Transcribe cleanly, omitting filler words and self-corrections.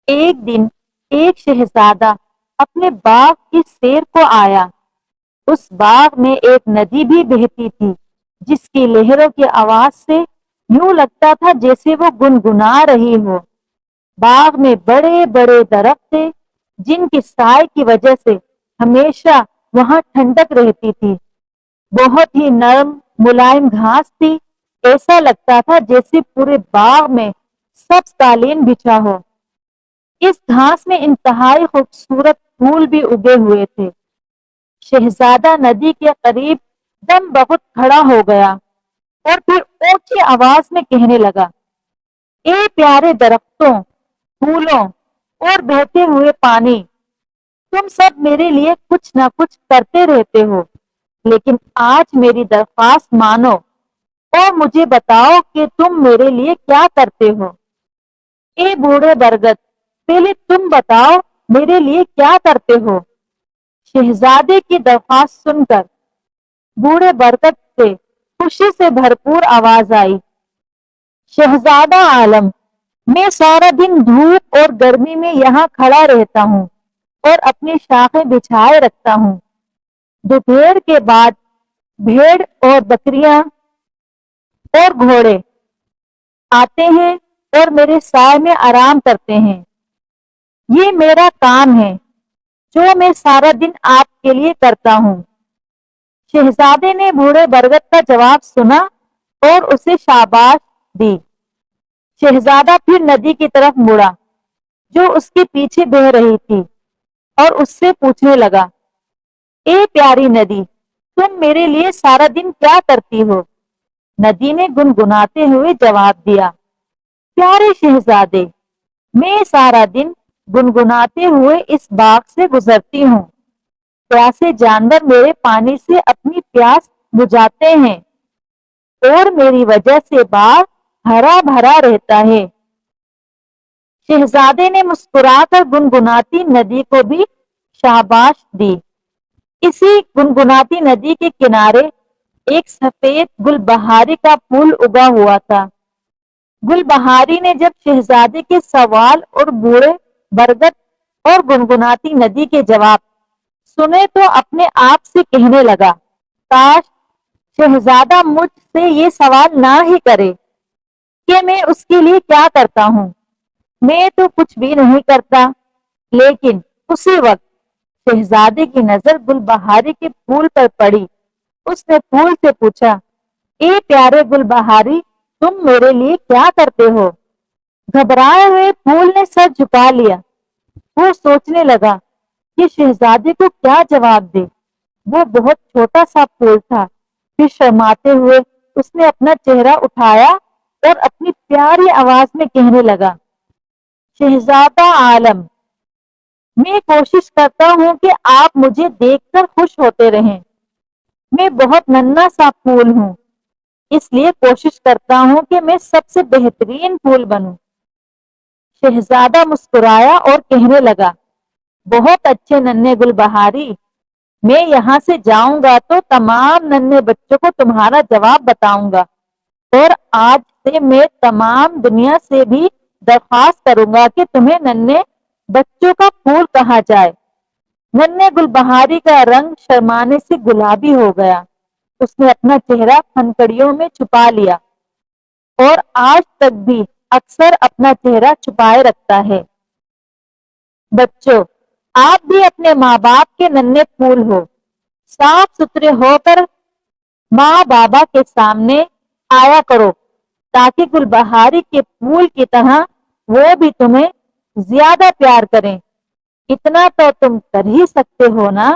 ایک دن ایک شہزادہ اپنے باغ کی سیر کو آیا۔ اس باغ میں ایک ندی بھی بہتی تھی جس کی لہروں کی آواز سے یوں لگتا تھا جیسے وہ گنگنا رہی ہو۔ باغ میں بڑے بڑے درخت تھے جن کی سائے کی وجہ سے ہمیشہ وہاں ٹھنڈک رہتی تھی۔ بہت ہی نرم ملائم گھاس تھی، ایسا لگتا تھا جیسے پورے باغ میں سبز قالین بچھا ہو۔ اس گھاس میں انتہائی خوبصورت پھول بھی اگے ہوئے تھے۔ شہزادہ ندی کے قریب دم بخود کھڑا ہو گیا اور پھر اونچی آواز میں کہنے لگا، اے پیارے درختوں، پھولوں اور بہتے ہوئے پانی، تم سب میرے لیے کچھ نہ کچھ کرتے رہتے ہو، لیکن آج میری درخواست مانو اور مجھے بتاؤ کہ تم میرے لیے کیا کرتے ہو۔ اے بوڑھے برگد، پہلے تم بتاؤ میرے لیے کیا کرتے ہو۔ شہزادے کی درخواست سن کر بوڑھے برکت سے خوشی سے بھرپور آواز آئی، شہزادہ عالم، میں سارا دن دھوپ اور گرمی میں یہاں کھڑا رہتا ہوں اور اپنی شاخیں بچھائے رکھتا ہوں۔ دوپہر کے بعد بھیڑ اور بکریاں اور گھوڑے آتے ہیں اور میرے سائے میں آرام کرتے ہیں۔ یہ میرا کام ہے جو میں سارا دن آپ کے لیے کرتا ہوں۔ شہزادے نے بوڑھے برگد کا جواب سنا اور اسے شاباش دی۔ شہزادہ پھر ندی کی طرف مڑا جو اس کے پیچھے بہہ رہی تھی اور اس سے پوچھنے لگا، اے پیاری ندی، تم میرے لیے سارا دن کیا کرتی ہو؟ ندی نے گنگناتے ہوئے جواب دیا، پیارے شہزادے، میں سارا دن گنگناتے ہوئے اس باغ سے گزرتی ہوں۔ پیاسے جانور میرے پانی سے اپنی پیاس بجھاتے ہیں اور میری وجہ سے باغ ہرا بھرا رہتا ہے۔ شہزادے نے مسکرا کر گنگناتی ندی کو بھی شاباش دی۔ اسی گنگناتی ندی کے کنارے ایک سفید گل بہاری کا پھول اگا ہوا تھا۔ گل بہاری نے جب شہزادے کے سوال اور بوڑھے برگد اور گنگناتی ندی کے جواب سنے تو اپنے آپ سے کہنے لگا، کاش شہزادہ مجھ سے یہ سوال نہ ہی کرے کہ میں اس کے لیے کیا کرتا ہوں۔ میں تو کچھ بھی نہیں کرتا۔ لیکن اسی وقت شہزادے کی نظر گل بہاری کے پھول پر پڑی۔ اس نے پھول سے پوچھا، اے پیارے گل بہاری، تم میرے لیے کیا کرتے ہو؟ گھبرائے ہوئے پھول نے سر جھکا لیا۔ وہ سوچنے لگا کہ شہزادے کو کیا جواب دے۔ وہ بہت چھوٹا سا پھول تھا۔ پھر شرماتے ہوئے اس نے اپنا چہرہ اٹھایا اور اپنی پیاری آواز میں کہنے لگا، شہزادہ عالم، میں کوشش کرتا ہوں کہ آپ مجھے دیکھ کر خوش ہوتے رہیں۔ میں بہت ننھا سا پھول ہوں، اس لیے کوشش کرتا ہوں کہ میں سب سے بہترین پھول بنوں۔ شہزادہ مسکرایا اور کہنے لگا، بہت اچھے ننھے گل بہاری، میں یہاں سے جاؤں گا تو تمام ننھے بچوں کو تمہارا جواب بتاؤں گا، اور آج سے میں تمام دنیا سے بھی درخواست کروں گا کہ تمہیں ننھے بچوں کا پھول کہا جائے۔ ننھے گل بہاری کا رنگ شرمانے سے گلابی ہو گیا۔ اس نے اپنا چہرہ پھنکڑیوں میں چھپا لیا اور آج تک بھی اکثر اپنا چہرہ چھپائے رکھتا ہے۔ بچوں، آپ بھی اپنے ماں باپ کے ننھے پھول ہو۔ صاف ستھرے ہو کر ماں بابا کے سامنے آیا کرو تاکہ گل بہاری کے پھول کی طرح وہ بھی تمہیں زیادہ پیار کریں۔ اتنا تو تم کر ہی سکتے ہو نا؟